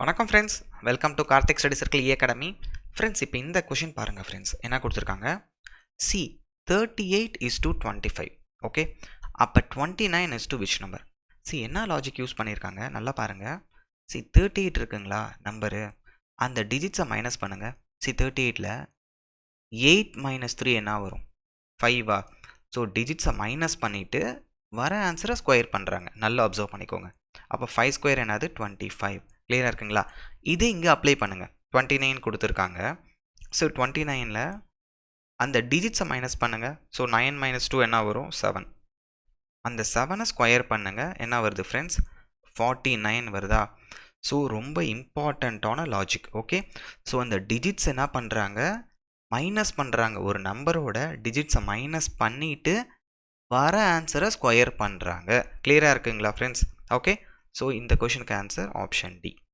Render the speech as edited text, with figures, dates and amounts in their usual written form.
வணக்கம் friends, welcome to Karthik study circle academy. Friends, இப்போ இந்த கொஷின் பாருங்கள் ஃப்ரெண்ட்ஸ். என்ன கொடுத்துருக்காங்க? சி 38:25. ஓகே, அப்போ 29 is to which number? C என்ன லாஜிக் யூஸ் பண்ணியிருக்காங்க நல்லா பாருங்கள். சி 38 இருக்குங்களா நம்பரு, அந்த டிஜிட்ஸை மைனஸ் பண்ணுங்கள். சி 38ல் 8 - 3 என்ன வரும்? 5ஆ? ஸோ டிஜிட்ஸை மைனஸ் பண்ணிவிட்டு வர ஆன்சரை ஸ்கொயர் பண்ணுறாங்க. நல்லா அப்சர்வ் பண்ணிக்கோங்க. அப்போ 5 ஸ்கொயர் என்னது? 25. கிளியராக இருக்குங்களா? இதே இங்கே அப்ளை பண்ணுங்கள். 29 கொடுத்துருக்காங்க. ஸோ 29ல் அந்த டிஜிட்ஸை மைனஸ் பண்ணுங்கள். ஸோ 9 - 2 என்ன வரும்? 7. அந்த 7ஐ ஸ்கொயர் பண்ணுங்கள். என்ன வருது ஃப்ரெண்ட்ஸ்? 49 வருதா? ஸோ ரொம்ப இம்பார்ட்டண்ட்டான லாஜிக். ஓகே, ஸோ அந்த டிஜிட்ஸ் என்ன பண்ணுறாங்க? மைனஸ் பண்ணுறாங்க. ஒரு நம்பரோட டிஜிட்ஸை மைனஸ் பண்ணிவிட்டு வர ஆன்சரை ஸ்கொயர் பண்ணுறாங்க. கிளியராக இருக்குங்களா ஃப்ரெண்ட்ஸ்? ஓகே, ஸோ இந்த கொஷனுக்கு ஆன்சர் ஆப்ஷன் டி.